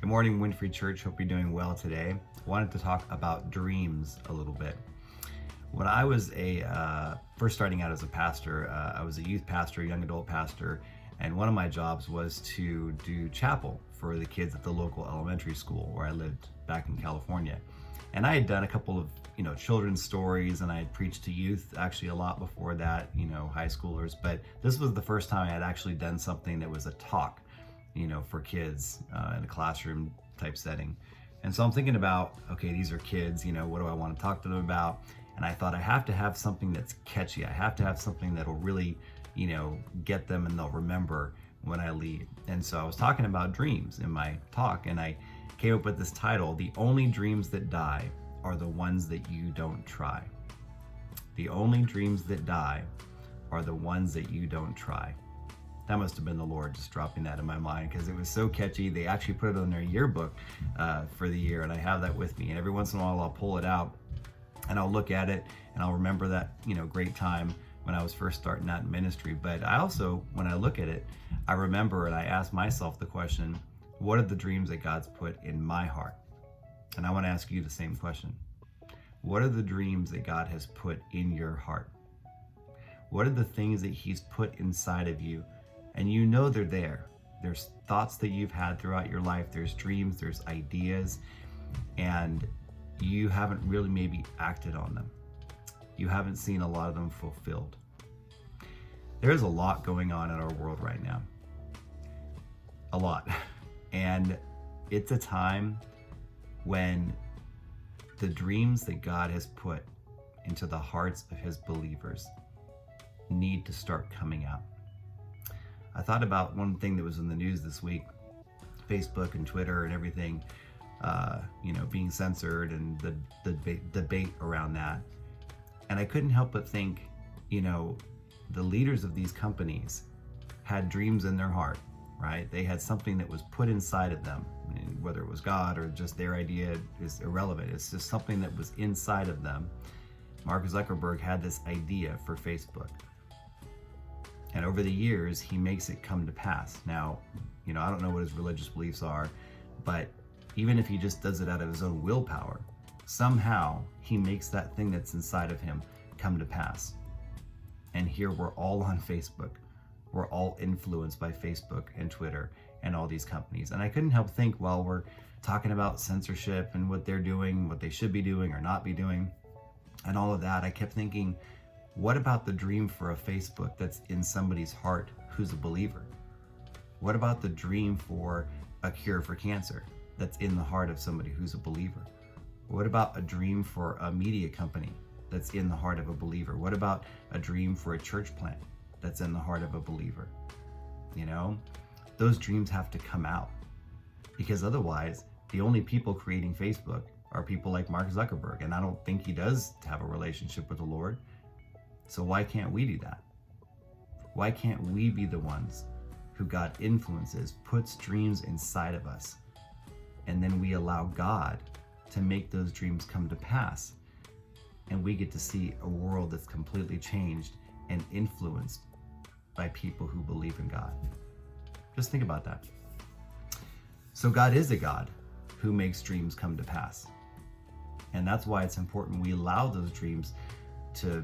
Good morning, Winfrey Church. Hope you're doing well today. Wanted to talk about dreams a little bit. When I was first starting out as a pastor, I was a youth pastor, young adult pastor, and one of my jobs was to do chapel for the kids at the local elementary school where I lived back in California. And I had done a couple of children's stories, and I had preached to youth actually a lot before that, high schoolers. But this was the first time I had actually done something that was a talk, for kids in a classroom type setting. And so I'm thinking about, okay, these are kids, what do I want to talk to them about? And I thought I have to have something that's catchy. I have to have something that'll really, get them and they'll remember when I leave. And so I was talking about dreams in my talk, and I came up with this title: The Only Dreams That Die Are the Ones That You Don't Try. The only dreams that die are the ones that you don't try. That must have been the Lord just dropping that in my mind, because it was so catchy. They actually put it on their yearbook for the year, and I have that with me. And every once in a while I'll pull it out and I'll look at it and I'll remember that, great time when I was first starting out in ministry. But I also, when I look at it, I remember and I ask myself the question, what are the dreams that God's put in my heart? And I want to ask you the same question. What are the dreams that God has put in your heart? What are the things that He's put inside of you? And they're there. There's thoughts that you've had throughout your life. There's dreams, there's ideas, and you haven't really maybe acted on them. You haven't seen a lot of them fulfilled. There's a lot going on in our world right now. A lot. And it's a time when the dreams that God has put into the hearts of His believers need to start coming out. I thought about one thing that was in the news this week, Facebook and Twitter and everything, being censored, and the debate around that. And I couldn't help but think, the leaders of these companies had dreams in their heart, right? They had something that was put inside of them. Whether it was God or just their idea is irrelevant. It's just something that was inside of them. Mark Zuckerberg had this idea for Facebook. And over the years, he makes it come to pass. Now, I don't know what his religious beliefs are, but even if he just does it out of his own willpower, somehow he makes that thing that's inside of him come to pass. And here we're all on Facebook. We're all influenced by Facebook and Twitter and all these companies. And I couldn't help think, while we're talking about censorship and what they're doing, what they should be doing or not be doing, and all of that, I kept thinking, what about the dream for a Facebook that's in somebody's heart who's a believer? What about the dream for a cure for cancer that's in the heart of somebody who's a believer? What about a dream for a media company that's in the heart of a believer? What about a dream for a church plant that's in the heart of a believer? Those dreams have to come out, because otherwise the only people creating Facebook are people like Mark Zuckerberg, and I don't think he does have a relationship with the Lord. So why can't we do that? Why can't we be the ones who God influences, puts dreams inside of us, and then we allow God to make those dreams come to pass, and we get to see a world that's completely changed and influenced by people who believe in God? Just think about that. So God is a God who makes dreams come to pass. And that's why it's important we allow those dreams to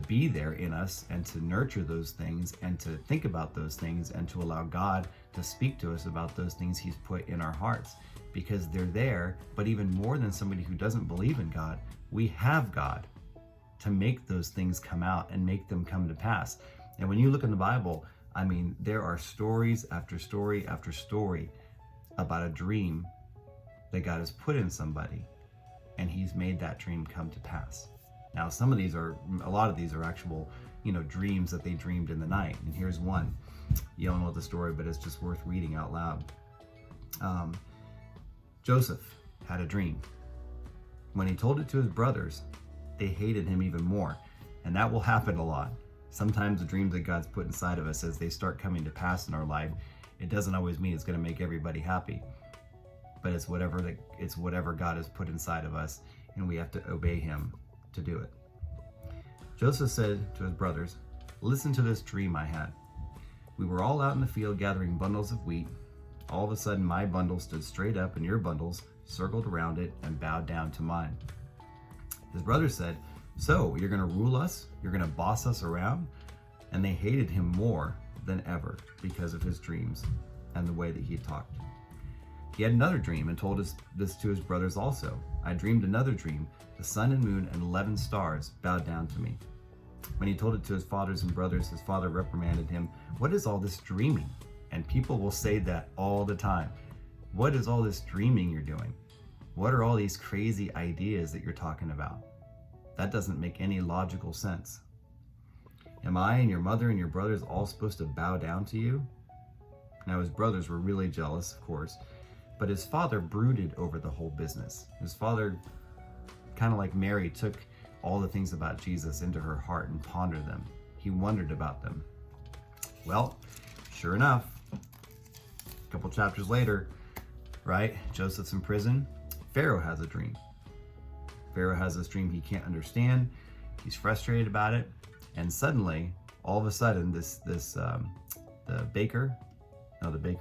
be there in us, and to nurture those things, and to think about those things, and to allow God to speak to us about those things He's put in our hearts, because they're there. But even more than somebody who doesn't believe in God, we have God to make those things come out and make them come to pass. And when you look in the Bible, there are stories after story after story about a dream that God has put in somebody, and He's made that dream come to pass. Now, a lot of these are actual, dreams that they dreamed in the night. And here's one. You don't know the story, but it's just worth reading out loud. Joseph had a dream. When he told it to his brothers, they hated him even more. And that will happen a lot. Sometimes the dreams that God's put inside of us, as they start coming to pass in our life, it doesn't always mean it's going to make everybody happy. But it's whatever God has put inside of us, and we have to obey Him to do it. Joseph said to his brothers, "Listen to this dream I had. We were all out in the field gathering bundles of wheat, All of a sudden, my bundle stood straight up and your bundles circled around it and bowed down to mine. His brothers said, so you're going to rule us? You're going to boss us around? And they hated him more than ever because of his dreams and the way that he talked. He had another dream and told this to his brothers also. I dreamed another dream. The sun and moon and 11 stars bowed down to me. When he told it to his fathers and brothers, his father reprimanded him. What is all this dreaming? And people will say that all the time. What is all this dreaming you're doing? What are all these crazy ideas that you're talking about? That doesn't make any logical sense. Am I and your mother and your brothers all supposed to bow down to you? Now his brothers were really jealous, of course, but his father brooded over the whole business. His father, kind of like Mary, took all the things about Jesus into her heart and pondered them. He wondered about them. Well, sure enough, a couple chapters later, right? Joseph's in prison. Pharaoh has a dream. Pharaoh has this dream he can't understand. He's frustrated about it. And suddenly, all of a sudden, the baker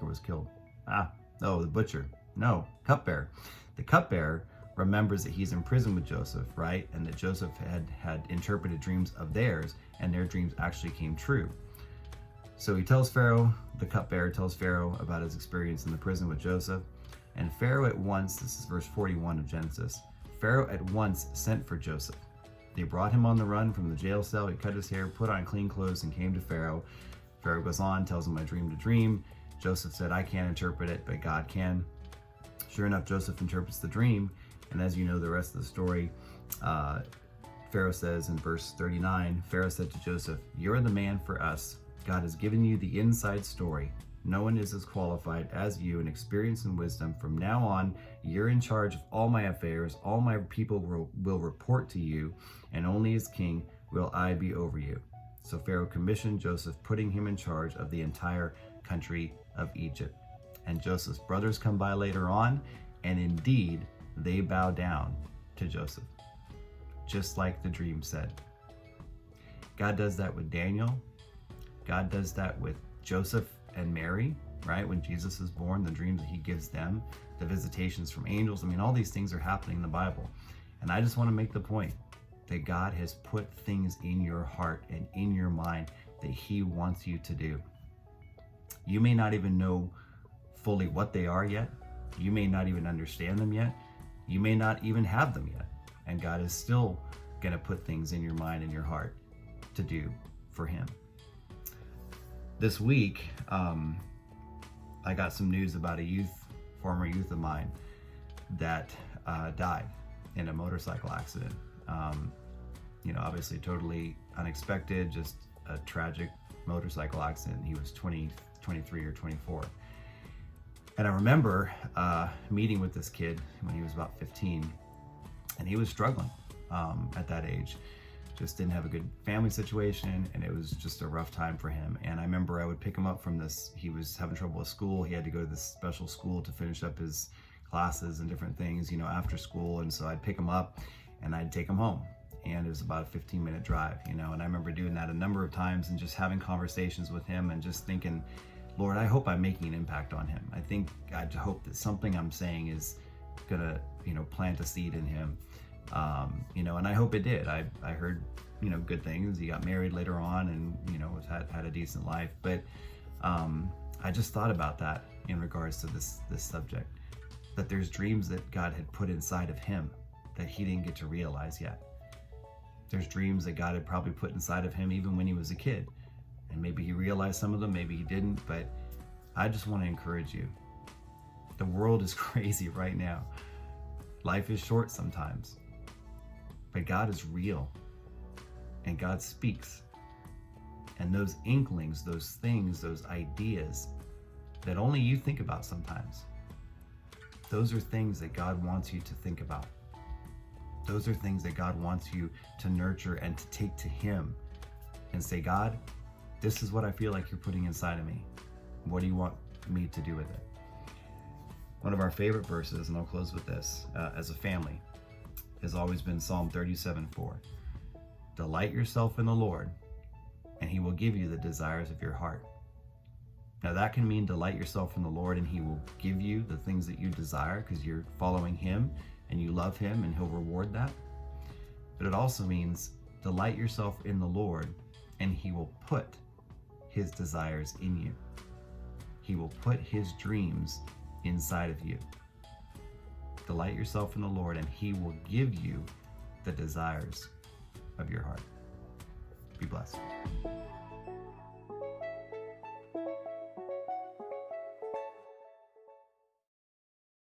was killed. The butcher. No, cupbearer. The cupbearer remembers that he's in prison with Joseph, right? And that Joseph had interpreted dreams of theirs, and their dreams actually came true. So he tells Pharaoh, the cupbearer tells Pharaoh about his experience in the prison with Joseph. And Pharaoh at once, this is verse 41 of Genesis, Pharaoh at once sent for Joseph. They brought him on the run from the jail cell. He cut his hair, put on clean clothes, and came to Pharaoh. Pharaoh goes on, tells him, I dreamed a dream. Joseph said, I can't interpret it, but God can. Sure enough, Joseph interprets the dream. And as you know the rest of the story, Pharaoh says in verse 39, Pharaoh said to Joseph, you're the man for us. God has given you the inside story. No one is as qualified as you in experience and wisdom. From now on, you're in charge of all my affairs. All my people will report to you, and only as king will I be over you. So Pharaoh commissioned Joseph, putting him in charge of the entire country of Egypt. And Joseph's brothers come by later on, and indeed, they bow down to Joseph, just like the dream said. God does that with Daniel. God does that with Joseph and Mary, right? When Jesus is born, the dreams that he gives them, the visitations from angels. I mean, all these things are happening in the Bible. And I just want to make the point that God has put things in your heart and in your mind that he wants you to do. You may not even know fully what they are yet. You may not even understand them yet. You may not even have them yet. And God is still going to put things in your mind and your heart to do for him. This week, I got some news about a former youth of mine that died in a motorcycle accident. Obviously totally unexpected, just a tragic motorcycle accident. He was 23 or 24. And I remember meeting with this kid when he was about 15, and he was struggling at that age. Just didn't have a good family situation, and it was just a rough time for him. And I remember I would pick him up from this, he was having trouble with school. He had to go to this special school to finish up his classes and different things, after school. And so I'd pick him up and I'd take him home. And it was about a 15-minute drive, and I remember doing that a number of times and just having conversations with him and just thinking, Lord, I hope I'm making an impact on him. I hope that something I'm saying is gonna, plant a seed in him. And I hope it did. I heard, good things. He got married later on and, had a decent life. But I just thought about that in regards to this subject, that there's dreams that God had put inside of him that he didn't get to realize yet. There's dreams that God had probably put inside of him even when he was a kid. And maybe he realized some of them, maybe he didn't. But I just want to encourage you. The world is crazy right now. Life is short sometimes. But God is real, and God speaks. And those inklings, those things, those ideas that only you think about sometimes, those are things that God wants you to think about. Those are things that God wants you to nurture and to take to him and say, God, this is what I feel like you're putting inside of me. What do you want me to do with it? One of our favorite verses, and I'll close with this, as a family, has always been Psalm 37:4. Delight yourself in the Lord, and he will give you the desires of your heart. Now, that can mean delight yourself in the Lord and He will give you the things that you desire because you're following Him and you love Him and He'll reward that. But it also means delight yourself in the Lord and He will put His desires in you. He will put His dreams inside of you. Delight yourself in the Lord and He will give you the desires of your heart. Be blessed.